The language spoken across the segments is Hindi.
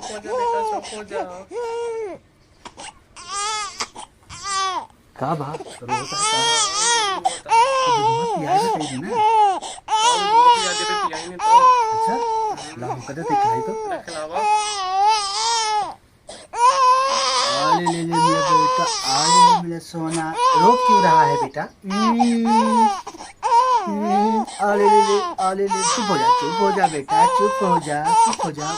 हो जा बेटा, चुप हो जा। का बा रोता का पिया है तेरी ना। पिया दे पिया ही नहीं तो। अच्छा ला हम कदे ते खाई तो खिलावा। आले ले ले मेरा बेटा, आले ले मेरा सोना। रो क्यों रहा है बेटा? आले ले ले, आले ले। चुप हो जा बेटा, चुप हो जा, चुप हो जा।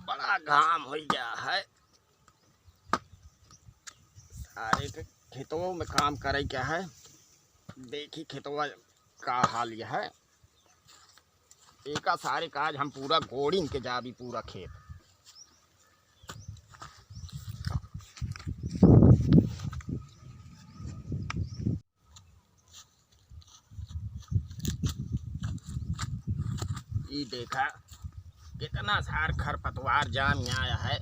बड़ा घाम हो गया है। सारे के खेतों में काम करे क्या है, देखी खेतों का हाल यह है। एक सारे काज हम पूरा गोड़ीन के जाबी पूरा खेत। ये देखा कितना सार खरपतवार जाम आया है।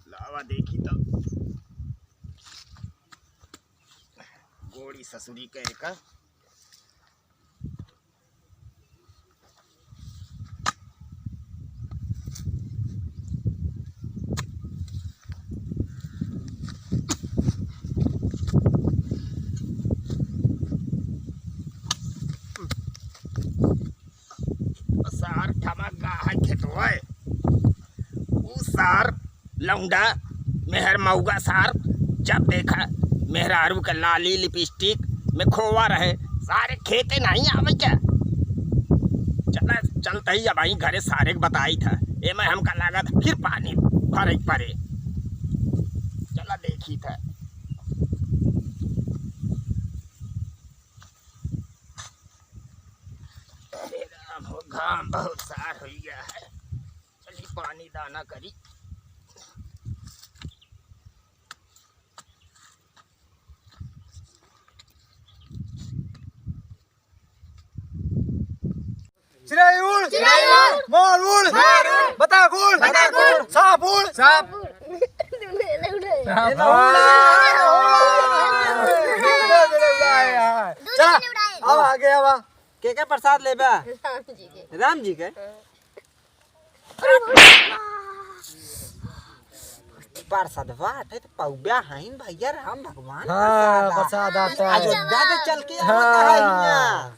लावा देखी तो गोड़ी ससुरी के एक सार ठमक गा है खेतवा। उ सार लौंडा मेहर मऊगा सार जब देखा मेहरारू का लाली लिपस्टिक में खोवा रहे, सारे खेते नहीं आवे क्या। चला चलते ही अब आई घरे सारे बताई था ए मैं हमका लागत फिर पानी भरे पड़े। चला देखी था घाम बहुत सार हो गया है। चलिए पानी दाना करी। चिरायुड़, मारुड़, बताकुड़, सापुड़, साप। चला अब आगे आवा के प्रसाद लेबा? राम जी के प्रसाद बाटे तो पौब्या हईन भैया राम भगवान। हां प्रसाद आता है अयोध्या में चल के आता है यहाँ।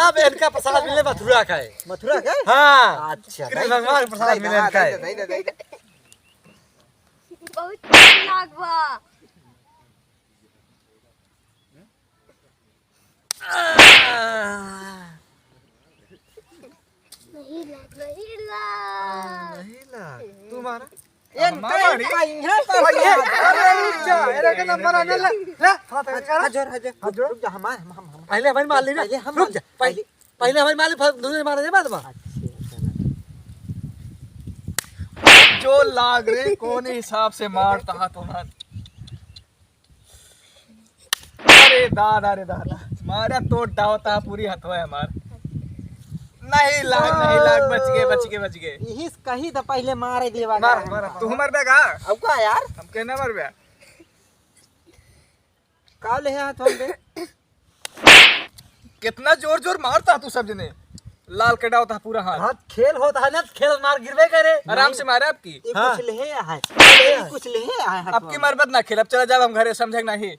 अब इनका प्रसाद मिले मथुरा का है। मथुरा का? हाँ अच्छा कृष्ण भगवान का प्रसाद मिले इनका है। बहुत लागवा नहीं लाग तुम्हारा ये मारी है पर अरे रुक जा एरा का नंबर आने ले हजर हजर रुक जा। हम पहले हमारी मार लेना। रुक जा पहले हमारी मार ले दूसरे मार दे बाद में। जो लाग रे कौन हिसाब से मारता है तुम्हारा। अरे दादा मारा तो डावता पूरी हथवा है मार। नहीं लाग बच गए। यही कही तो पहले मारे देवा। मार तू मर बेगा। अब का यार हम कहना मर बे का ले हाथ हम दे। कितना जोर मारता तू सब जने। लाल कटा होता पूरा हाथ खेल होता है ना, खेल मार गिरवे करे। आराम से मारे आपकी कुछ ले है कुछ ले है आपकी मरबत ना खेल। अब चला जाओ हम घरे समझे नहीं।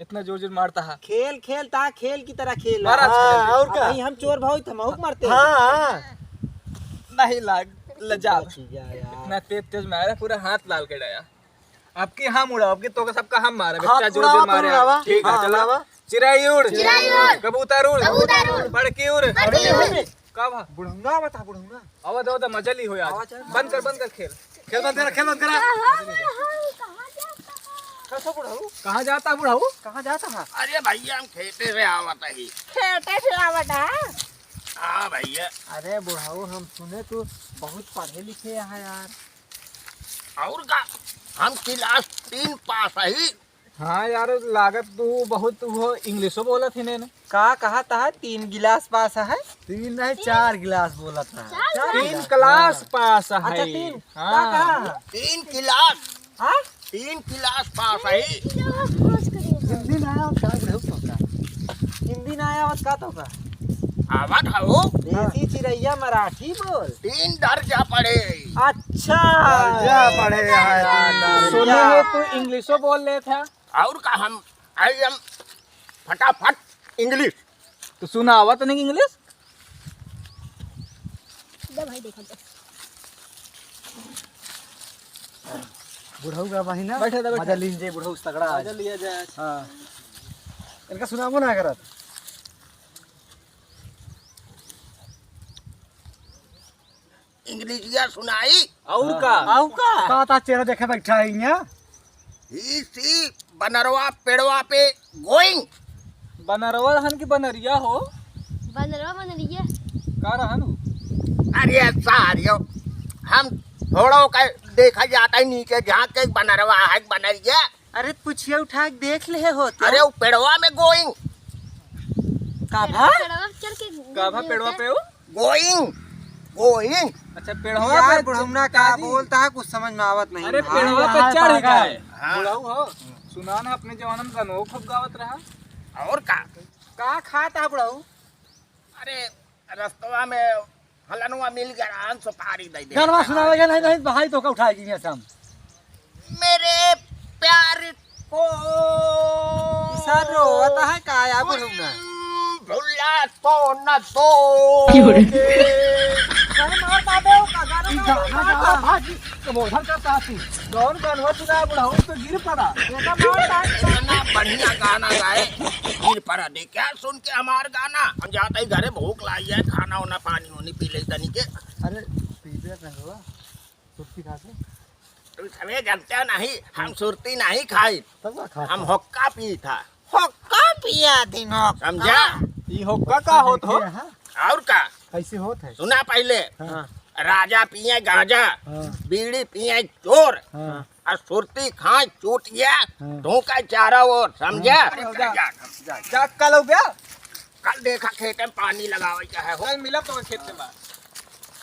इतना जोर मारता है। खेल खेलता खेल की तरह खेल। और क्या हम चोर भाव थमहुक मारते हैं। नहीं लाग लजा इतना तेज मारा पूरा हाथ लाल कटाया। आपकी हम उड़ा आपकी तो सबका हम मारा बच्चा जोर मारे। ठीक है चला चिरायुड़ कबूतर उड़ बड़की उड़ का भा बुढ़ंगा बता बुढ़ंगा आवाज आवाज मजली हो यार। बंद कर खेल बंद करा। कैसा बुढ़ाऊ कहाँ जाता बुढ़ाऊ? कहाँ जाता है? अरे भैया हम खेते से आवता ही। खेते से आवता। हाँ भैया। अरे बुढ़ाऊ हम सुने तू बहुत पढ़े लिखे है यार। और का हम क्लास 3 पास है। हाँ यार लागत तू बहुत वो इंग्लिशो बोला थी ने का कहा था 3 गिलास पास है 3 नहीं 4 गिलास बोला था 3 क्लास पास है। अच्छा 3 हाँ 3 गिलास हाँ 3 गिलास पास है। हिंदी ना आया क्या बुढ़ऊ तो का हिंदी ना आया बस का तो का आवत हो देसी चिरैया मराठी बोल 3 दर्जा पढ़े। अच्छा जा पढ़े सुने हो तू इंग्लिशो बोल रहे थे और का हम आई एम फटाफट इंग्लिश। तो सुना आवत नहीं इंग्लिश। भाई देखो तो। बुढ़ऊ का बहिना बैठे थे, बैठे। मजा लीजिए बुढ़ऊ तगड़ा आज। लिया जाए। हाँ इनका सुनाबो ना करत इंग्लिशिया सुनाई। और का आऊ का ता चेहरा देखे बैठा है यहाँ ही सी बनरवा पेड़वा पे गोइंग। बनरवा हन की बनरिया हो बन रही है। का रहन हो? अरे सारियो हम थोड़ो का देखा जाता है नीचे जहाँ के बनरवा है बनरिया। अरे पूछिए उठा के देख ले हो अरे वो पेड़वा में गोइंग का भा चल के गाभा पेड़वा पे हो। Going going. अच्छा पेड़वा यार पे बुढ़ऊना का बोलता है कुछ समझ में आवत नहीं अरे भाई, पेड़वा पे यहाँ चढ़ पागल। गए हाँ। बुढ़ऊ हो सुना ना अपने जवान में गनो खूब गावत रहा। और का का खाता है बुढ़ऊ अरे रस्तवा में हलनवा मिल गया सुपारी दे दे। गनवा सुनावेगा नहीं नहीं भाई तो का उठाएगी यहाँ से हम मेरे प्यार को सर रोता है का या बुढ़ऊना भुला तो न तो कौन गनवा सुना बुढ़ऊ तो गिर पड़ा। इतना बढ़िया गाना गाए गिर पड़ा दे क्या सुन के हमार गाना। हम जाते ही घरे भूख लाई है खाना वाना पानी वानी पी ले तनी के। अरे पीते नहीं हुआ सुर्ती खाते तुम सभी जानते नहीं हम सुरती नहीं खाई तब का खाता हम हुक्का पी था। हुक्का पिया दिन समझा। ई होक्का का होत हो? हाँ, और का कैसे होता है सुना पहले हाँ राजा पिए गांजा हाँ बीड़ी पिए चोर हाँ और सुरती खाए चूटिया हाँ। धोखा चारा और समझा। जा कल हो गया कल देखा खेत में पानी लगावे क्या है हो। कल मिला तो खेत में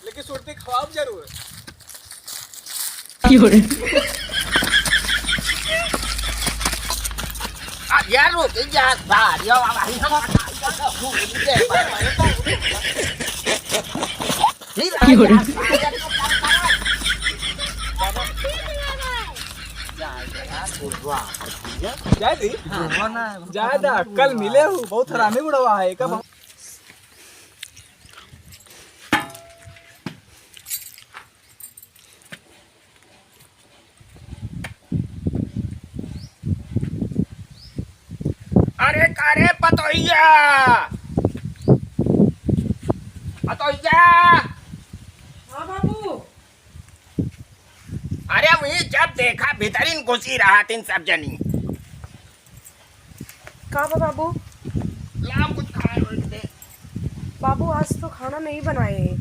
लेकिन सुरती खवाब जरूर। यार रुक जा बाहर यो जाए दी ज्यादा कल मिले हो बहुत हरामी बुढ़वा है कब अरे कारे पतोइया पतोइया। हाँ बाबू अरे वही जब देखा भीतरीन घुसी रहा तीन सब जनी कहा बाबू लाम कुछ खाए बोलते। बाबू आज तो खाना नहीं बनाए हैं।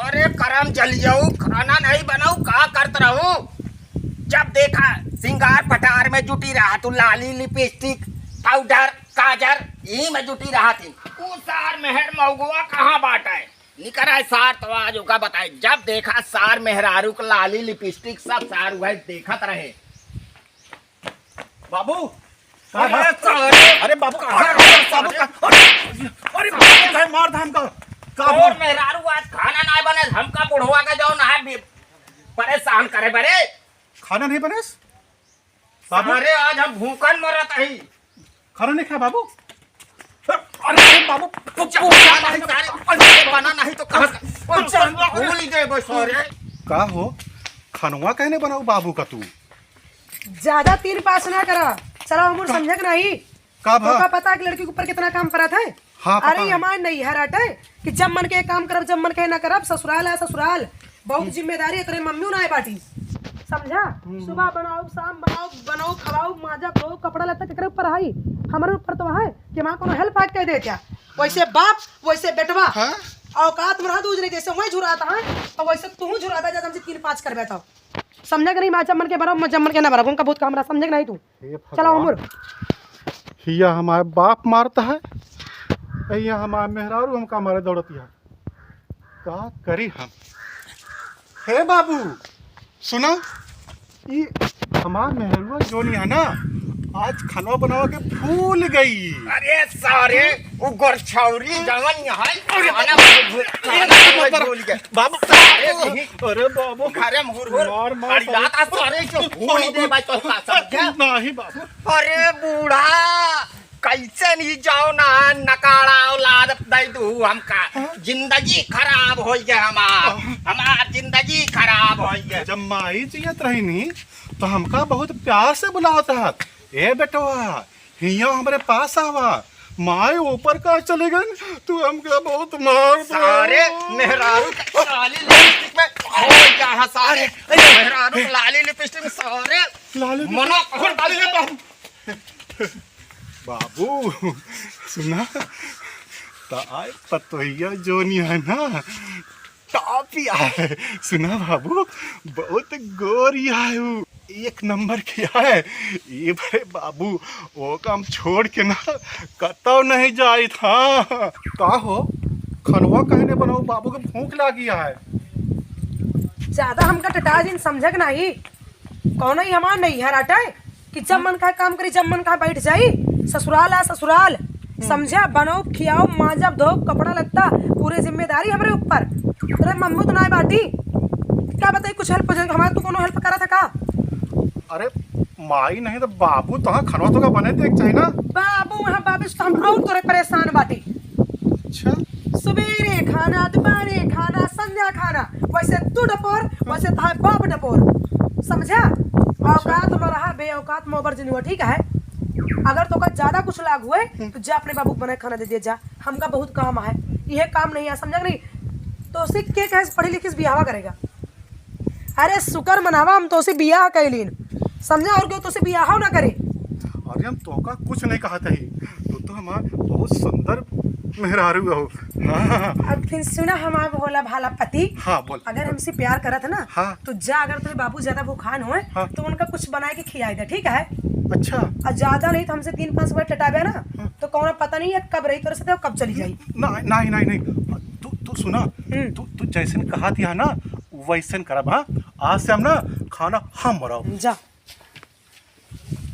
अरे करम जल जाऊ खाना नहीं बनाऊ का करत रहूं। जब देखा सिंगार पटार में जुटी रहा तू लाली लिपस्टिक पाउडर काजर यही में जुटी रहा थी। वो सार मेहर मऊगुआ कहाँ बाटा है निकर है सार तो आज का बताए। जब देखा सार मेहरारू का लाली लिपस्टिक सब सार हुआ देखत रहे। बाबू अरे सारे अरे बाबू अरे मार धाम का और मेहरारू आज खाना ना बने हमका बुढ़वा का जाओ ना परेशान करे बरे खाना नहीं बने अरे आज हम भूखन मरत ही। खाना नहीं खाया बाबू अरे बाबू बना नहीं तो भूल ही गए बस। अरे का हो खानवा कहने बनाओ बाबू का तू ज्यादा तीर पास ना करा चलो हम समझे कि नहीं का तो भा का पता है कि लड़की के ऊपर कितना काम करा था। हाँ, पता अरे है। हमारे नहीं है राटे कि जब मन के काम करब जब मन के ना करब ससुराल है ससुराल बहुत जिम्मेदारी है। तेरे मम्मी ना है बाटी समझा। सुबह बनाओ शाम बनाओ बनाओ खवाओ माजा धो कपड़ा लत्ता केकरे ऊपर है हमारे ऊपर तो है कि मां कोनो हेल्प कह दे क्या। वैसे बाप वैसे बेटवा औकात में रहा दूसरे जैसे वही झुराता है और वैसे तू झुराता जब हमसे 3-5 कर बैठा समझा कि नहीं? मैं जब मन के बनाओ, मैं जब मन के ना बनाओ, उनका बहुत काम रहा, समझे कि नहीं तू? हे चलो भगवान, उम्र हिया हमारे बाप मारता है, हिया हमारे मेहरारू हमका मारे दौड़ती है। का करी हम? हे बाबू सुना, ये हमार मेहरुआ जो नहीं है ना, आज खाना बनावा के भूल गई। अरे सारे वो गोरछौरी जवन है खाना भूल गए बाबू सारे अरे बाबू घरे मुहुर मार मार अरे लाता सारे क्यों भूल दे भाई तो समझा। नहीं बाबू, अरे बूढ़ा कैसे नहीं जाओ ना नकारा औलाद दे दू हमका, जिंदगी खराब हो गया हमार जिंदगी खराब हो गया। जब माई जियत रही नी तो हमका बहुत प्यार से बुलाता है, ए बेटवा हिया हमारे पास आवा। माए ऊपर का चले गए, तू हमका बहुत मार सारे मेहरारू लाली लिपस्टिक में हो गया है सारे मेहरारू लाली लिपस्टिक में सारे लाली मनो खोल डाली है तो बाबू सुना, ताई पतोहिया जो नहीं है ना, टापिया है। सुना बाबू, बहुत गोरिया है वो, एक नंबर किया है। ये बड़े बाबू वो काम छोड़ के ना कतौ नहीं जाई था। का हो खनवा कहने बनाओ, बाबू के भूख लागिया है। ज्यादा हमका टटा जिन समझक नहीं, कौन ही हमार नहीं है राटे कि जब मन का काम करी, जब मन का बैठ जाई। ससुराल है ससुराल, समझा? बनाओ खियाओ मांजब धो कपड़ा लगता, पूरी जिम्मेदारी हमारे ऊपर। अरे मम्मी तो ना बाटी, क्या बताई कुछ हेल्प हो जाएगी हमारे? तू कोनो हेल्प करा था का? अरे माई नहीं तो बाबू तो खनवा तो का बने थे चाहिए ना। बाबू वहाँ बाबिश तो हम और तोरे परेशान बाटी। अच्छा सवेरे खाना, दोपहरे खाना, संध्या खाना, वैसे तू डपोर, वैसे था बाप डपोर, समझा? औकात में रहा, बेऔकात में ओवर जिनुआ, ठीक है? अगर तो का ज्यादा कुछ लाग हुए तो जा अपने बाबू को बना खाना दे दिया जा, हमका बहुत काम है, यह काम नहीं है, समझा नहीं? तो उसे के कहे पढ़ी लिखी बियाह करेगा? अरे शुक्र मनावा हम तो उसे बियाह कैलीन, समझा? और क्यों तो उसे बियाह ना करे? अरे हम तो का कुछ नहीं कहा था ही, तो हमार बहुत सुंदर मेहरारू हो। हाँ अब फिर सुना हमारा भोला भाला पति, हाँ बोल। अगर हमसे प्यार करा था ना, हाँ। तो जा, अगर तुम्हें बाबू ज्यादा भूखान हुए हाँ। तो उनका कुछ बना के खिलाई दे, ठीक है? अच्छा और ज्यादा नहीं तो हमसे 3-5 बार टटाबे ना, तो कौन पता नहीं है कब रही तो से कब चली जाई। नहीं नहीं नहीं, तू सुना, तू जैसे कहा थी ना वैसे करब। हाँ आज से हम ना खाना हम बनाओ। जा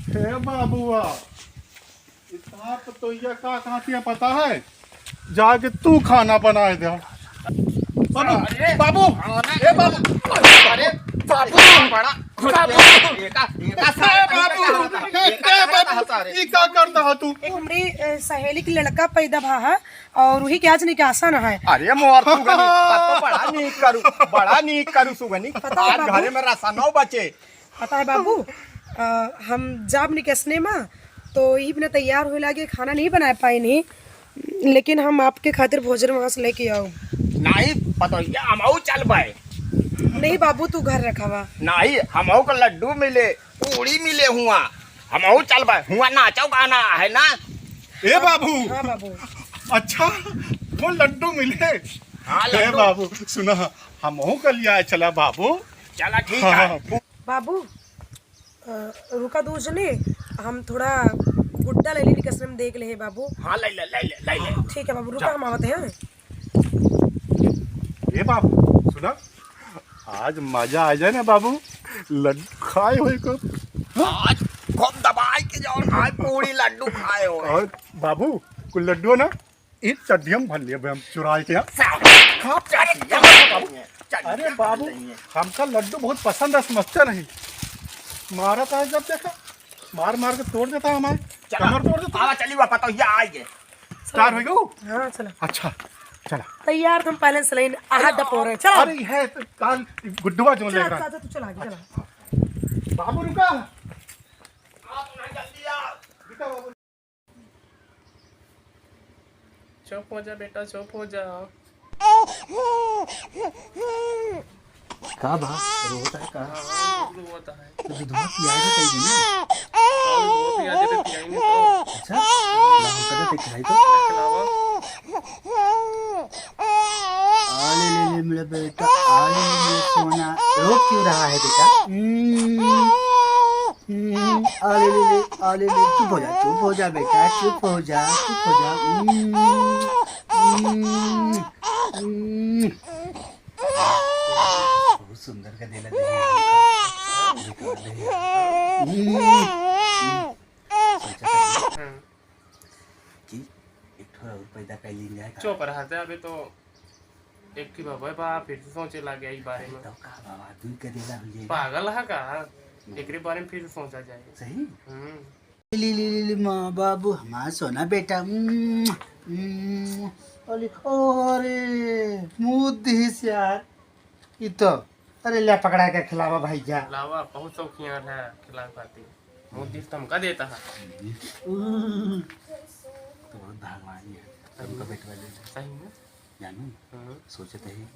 हे बाबूआ, इतना तो ये का कहा थी पता है, जाके तू खाना बनाए दे। बाबू बाबू ए बाबू, अरे बाबू बड़ा ये क्या करता है तू? एक हमारी सहेली की लड़का पैदा भा है और वही के आज निकासा ना है। अरे मोर सुगनी तो बड़ा नीक करू सुगनी, आज घरे में रसनौ बचे। पता है बाबू, हम जाब निकसने में तो ही बिना तैयार हो लगे खाना नहीं बना पाए नहीं, लेकिन हम आपके खातिर भोजन वहाँ से लेके आओ। नहीं पता हम चल पाए। नहीं बाबू तू घर रखावा। नहीं हम को लड्डू मिले, पूड़ी मिले हुआ, हम चल पाए हुआ नाचो गाना है ना। ए बाबू, हाँ बाबू। अच्छा वो लड्डू मिले? हाँ ए लड्डू बाबू सुना, हम कर लिया चला बाबू। चला ठीक हाँ, है। बाबू रुका दो जने, हम थोड़ा गुड्डा ले ली कसम में देख ले बाबू। हाँ ले ले ले ले ले ले। ठीक है बाबू, रुका हम आते हैं। ए बाबू सुना, आज मजा आ जाए ना बाबू, लड्डू खाए हुए को। आज खूब दबाई के जाओ खाए पूरी लड्डू खाए हो। और बाबू कुछ लड्डू ना इस चड्डियम भर लिए हम चुराए के। अरे बाबू हमका लड्डू बहुत पसंद है, समझते नहीं? मारा था जब देखा, मार मार के तोड़ देता हमारे कमर, तोड़ देता। आवा चली वापस तो ये आइए। तैयार हो गए? हाँ चलो अच्छा चला। तैयार, तुम पहले से लेन आहा डपो रहे। चलो अरे है तो काल गुड्डुआ जो ले रहा। तू चला आगे चला। बाबू रुका, आप ना जल्दी आओ। रुका बाबू। चुप हो जा बेटा, चुप हो जा। का बा रोता है का? होता है तो विधवा की आए कई दिन ना। वो पिया दे दे, पिया ही नहीं तो अच्छा ला हम कदा देख रही तो खिलावा। आले ले ले मेरा बेटा, आले ले मेरा सोना। रुक क्यों रहा है बेटा? ले चुप हो जा बेटा, चुप हो जा। बहुत सुंदर का दिला पैदा कर लेंगे। चुप रहा था अभी तो एक की बाबा बा फिर से सोचे लग गया इस बारे में। तो का बाबा दूध का दिला हो जाएगा। पागल है का एकरे बारे में फिर से सोचा जाए। सही। ले माँ बाबू हमारा सोना बेटा। अरे मुँह दिस यार ये तो। अरे ले पकड़ा के खिलावा भाई जा। लावा बहुत शौकियान है खिला पाती मुँह दिस धमका देता है। तो बहुत भगवान है तुमको बेटवा ले सही में जानू सोचते है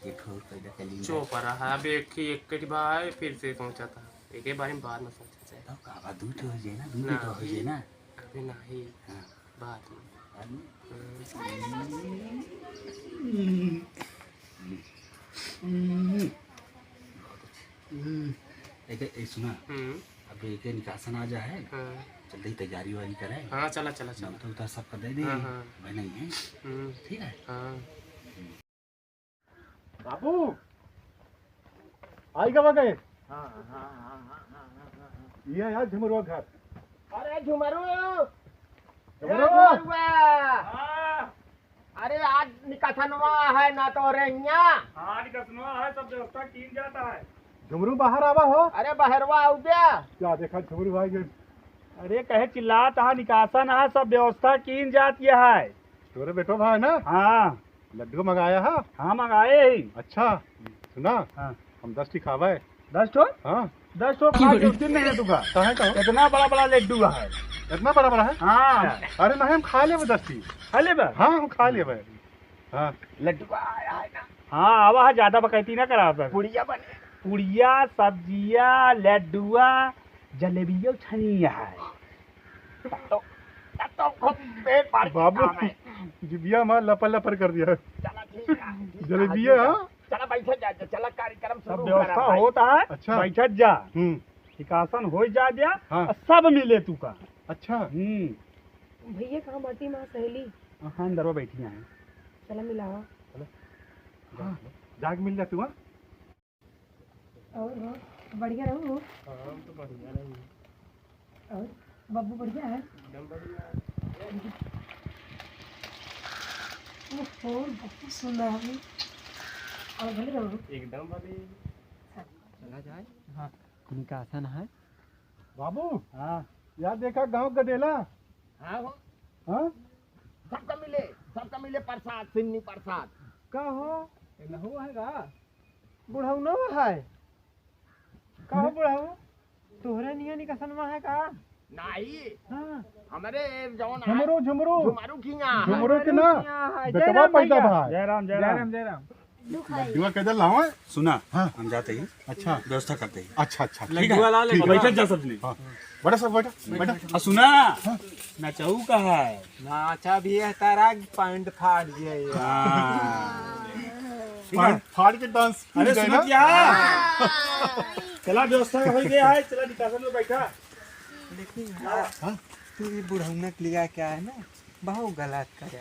ये ठोर पैदा कर लेंगे। चुप रहा अब एक के भाई फिर से सोचा था एक बारे में बाद में सोचा जाए। तो का दूध हो जाए ना, दूध तो हो जाए ना। अभी नहीं बाद में एक सुना अब एक निकासन आ जाए जल्दी तैयारी वाली करे। हाँ चला चला चला तो उधर सब कर दे दे मैं नहीं है ठीक है। बाबू आई कब गए? ये यार झुमरुआ घर। अरे झुमरू अरे आज निकासनवा है ना तो रे है सब व्यवस्था की जाता है। झुमरू बाहर आवा हो। अरे बहरवा आओ गया क्या देखा झुमरू भाई के? अरे कहे चिल्लात हा निकासन हा सब व्यवस्था की जाती है। तोरे बेटो भाई ना? हाँ लड्डू मंगाया है। हाँ मंगाए ही। अच्छा सुना हाँ। हम 10 खावा है। 10 ठो? हाँ 10 ठो खा के उसी नहीं तुका। कहाँ इतना बड़ा बड़ा लड्डू है। इतना बड़ा बड़ा है? हाँ अरे नहीं हम खा ले 10 खा ले बा। हाँ हम खा ले। हाँ लड्डू आया है ना। हाँ आवा ज्यादा बकैती ना करा। पुड़िया बने पुड़िया सब्जिया लड्डुआ जलेबिया छनिया है। तो खूब पेट भर के बाबू काम है। जिबिया माँ लपर लपर कर दिया। चला ठीक है जलेबिया हाँ? चला बैठे जा चला कार्यक्रम सब शुरू व्यवस्था करा भाई। होता है। अच्छा। बैठत जा हम्म निकासन हो जा दिया हाँ। और सब मिले तू का। अच्छा भैया कहाँ बाटी माँ सहेली हाँ अंदर में बैठी हैं। चला मिलावा हाँ, जाग मिल जा तू। हाँ और बढ़िया रहो और बब्बू बढ़िया है। बहुत सुंदर है और भले रहो एकदम भले चला जाए। हाँ निकासन है बाबू। हाँ यार देखा गांव गडेला। हाँ हो हाँ सबका मिले प्रसाद सिन्नी प्रसाद का हो नहु है का बुढ़ऊ न है का हो बुढ़ऊ तोहरे निया निकासन में है का? नहीं हाँ हमारे जौन झुमरू झुमरू झुमरू की यहाँ झुमरू के ना बेटवा पैदा भाई। जय राम जय राम जय राम। लड्डुआ कैदर लाओ है? सुना हाँ। हम जाते ही अच्छा व्यवस्था करते ही। अच्छा अच्छा ठीक लड्डुआ ला ले है। बैठत जा सब ने। हाँ बड़ा सब बेटा सुना नचाऊ का है। नाचा भी है तारा पैंट फाड़ गया फाड़ के डांस। अरे सुना क्या चला व्यवस्था हो गया है। चला निकासन में बैठा। लेकिन तू ये बुढ़ऊ लिया क्या है ना बहुत गलत करे।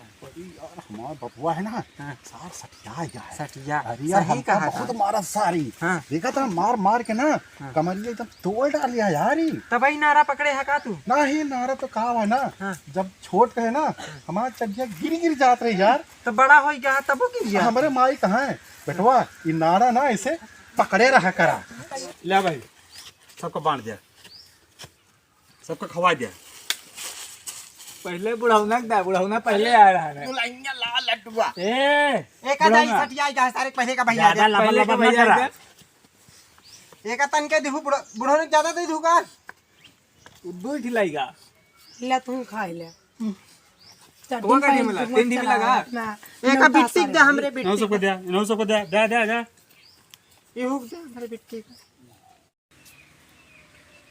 हमारा बबुआ है ना सार सटिया गया है। सटिया अरे यार सही कहा हमको बहुत मारा सारी। हाँ। देखा था मार मार के ना कमरिया एकदम तोड़ डाल लिया यार ही। तब ही नारा पकड़े है का तू? नहीं नारा तो कहा है ना हाँ। जब छोट कहे ना हमारा चड्डिया गिर जात रही यार। तो बड़ा हो गया तब वो गिर गया। हमारे माई कहाँ है बेटवा ये नारा ना इसे पकड़े रहा करा। ले भाई सबको बांट दिया सबको खवा दिया। पहले बुढ़ाऊना पहले आ रहा है। दुल्हनिया ला लड्डुआ एक आधा ही सटिया जा सारे पहले का भैया ज्यादा लबा लबा मत करा। एक तन के दिखू बुढ़ऊ ने ज्यादा दे दूंगा। दूध खिलाएगा ले तू खा ले तो का नहीं मिला 3 दिन लगा। एक बिट्टी दे हमरे इन्हों बिट्टी सबको दे इन्हों सबको दे दे दे दे। ये हुक दे हमरे बिट्टी का।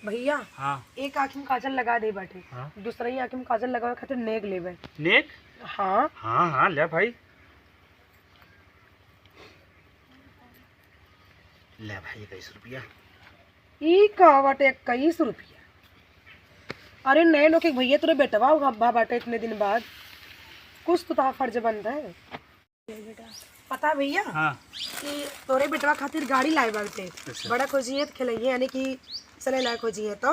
भैया हाँ एक आँख में काजल लगा दे बैठे दूसरा ही आँख में काजल लगावे खातिर नेक लेवे। नेक हाँ हाँ हाँ ले भाई ले भाई 21 रुपया। ई का बाटे 21 रुपया। अरे नए नो के भैया तेरे बेटवा हब्बा बाटे इतने दिन बाद, कुछ तो ताहा फर्ज बनता है। पता भैया हाँ कि तोरे बेटवा खातिर गाड़ी लाए बाटे, बड़ा खोजिए तो खिलाइए, यानी कि चले लायक खोजिए तो,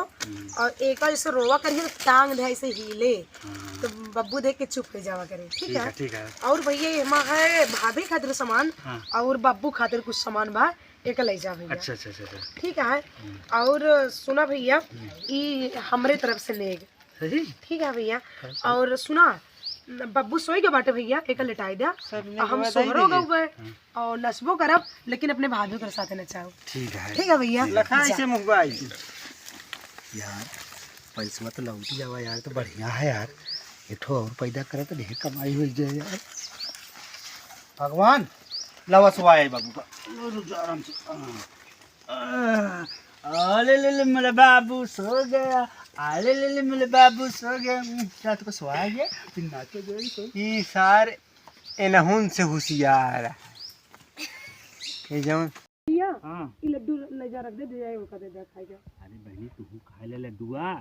और एक बार जैसे रोवा करिए तो टांग दे ऐसे हिले, तो बब्बू देख के चुप हो जावा करे। ठीक है ठीक है। और भैया एमा है भाभी खातिर सामान और बब्बू खातिर कुछ सामान बा, एक ले जा भैया। अच्छा अच्छा अच्छा ठीक है। और सुना भैया ई हमरे तरफ से नेग सही। ठीक है भैया। और सुना बब्बू सोई के बाटे भैया, एक लिटाई दिया, हम सोहरो गए और नचबो करब, लेकिन अपने भाभी के साथ नचाओ। ठीक है। ठीक है भैया। ऐसे मुगवाई यार, पैसा तो लौट जावा यार, तो बढ़िया है यार, एठो और पैदा करे तो ढेर कमाई हो जाए यार। भगवान लवा सुवाए बाबू का, रुक जा आराम से। अरे ले मेरा बाबू सो गया, अरे ले मेरे बाबू सो गया। क्या तुमको सुहा गया? फिर नाचो जो ई सार एनहुन से होशियार ये जौन भैया हाँ। ई लड्डू ले जा रख दे जाए, वो दे दे खाएगा। अरे बहनी तू खा ले दुआ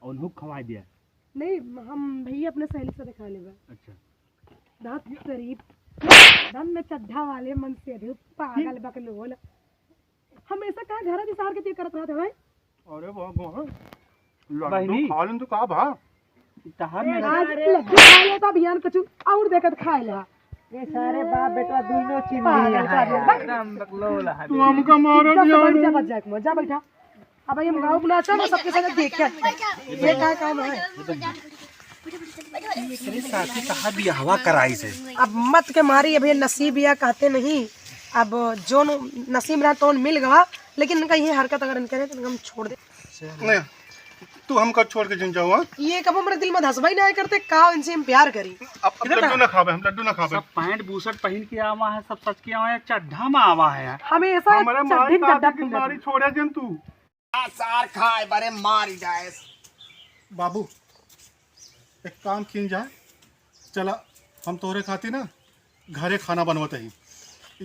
और उन्हें खवा दिया। नहीं हम भैया अपने सहेली से दिखा लेगा। अच्छा दांत करीब दम में चड्ढा वाले मन से अधिक पागल बकल होल, हमेशा का घर के सार के ते करत रहत है भाई। अरे बाबा लड्डू खा लें तो का भा तहार आज लड्डू खा ले तब यान कछु और देखत खाए ला। ये सारे बाप बेटा दोनों चीज एकदम बकलोल है। तू हमका मारा जा दिया। बैठ जा बच जा जा बैठा। अब भाई हम गाँव बुलाते हैं सबके साथ देख के ये क्या काम है। तेरे साथी कहा भी हवा कराई से। अब मत के मारी अभी नसीब या कहते नहीं, अब जो नसीब रहा तो मिल गवा, लेकिन इनका ये हरकत अगर इनके तो हम छोड़ दे। नहीं तू हमका छोड़ के जिन जाओ। ये कब हमारे दिल में धसवाई ना करते का इनसे हम प्यार करी। अब लड्डू ना खावे, हम लड्डू ना खावे। सब पैंट बूसट पहन के आवा है, सब सच के आवा है, चड्ढा में आवा है यार। हमेशा हमारे मारी का मारी छोड़े जन तू। सार खाए बरे मार जाए। बाबू एक काम किन जाए, चला हम तोरे खाती ना घरे खाना बनवते ही।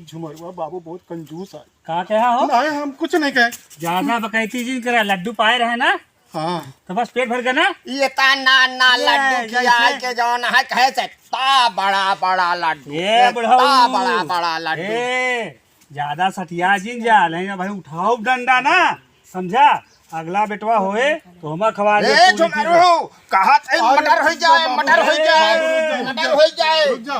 झुमरुआ बाबू बहुत कंजूस है। का कहा हो? नहीं हम कुछ नहीं कहे। ज्यादा बकैती जी करा, लड्डू पाए रहे ना हाँ तो बस पेट भर गया ना। ये ता ना लड्डू खिया के जौन है कहे से ता बड़ा बड़ा लड्डू, ये बुढ़ऊ ता बड़ा बड़ा लड्डू। ए ज्यादा सटिया जी जा नहीं ना भाई, उठाओ डंडा ना, समझा? अगला बेटवा होए तो हम खवा दे। ए झुमरू कहा मटर हो जाए, मटर हो जाए, मटर हो जाए। रुक जा,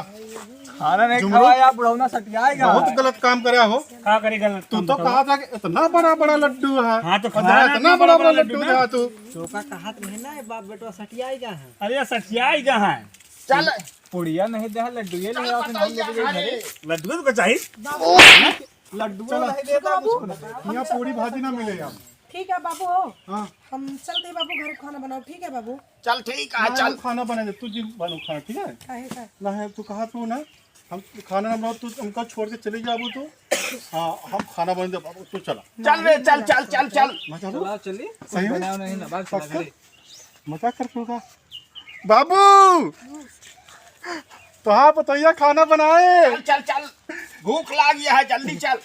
खाना नहीं खवाया बुढ़ौना सटियाएगा। बहुत गलत काम करे हो। का करी गलत? तू तो कहा था कि इतना बड़ा बड़ा लड्डू है। हाँ तो और खाना इतना बड़ा बड़ा लड्डू ना। था तू। चौका कहा है ना बाप बेटा सटियाएगा है। अरे सटिया जहाँ है चल पुड़िया नहीं दे लड्डू ये नहीं आके हम लेके गए घरे। लड्डू तो चाहिए। लड्डू नहीं देता कुछ। यहाँ पूरी भाजी ना मिले यार। ठीक है बाबू हो, हाँ हम चलते हैं बाबू घर खाना बनाओ। ठीक है बाबू। चल ठीक है चल चल। खाना बना दे, तू जी बनो खाना ठीक है काहे का ना है। तू कहा तू ना हम खाना ना बनाओ, तू हमका छोड़ के चले जाबू तो। हाँ हम खाना बना दे बाबू, तू चला चल रे चल चल चल चल। मैं चलूं? चला चली सही में? बनाओ नहीं ना बात चला घरे। मजाक कर होगा बाबू। तो हाँ बताइए खाना बनाए। चल चल चल भूख लगी है, जल्दी चल।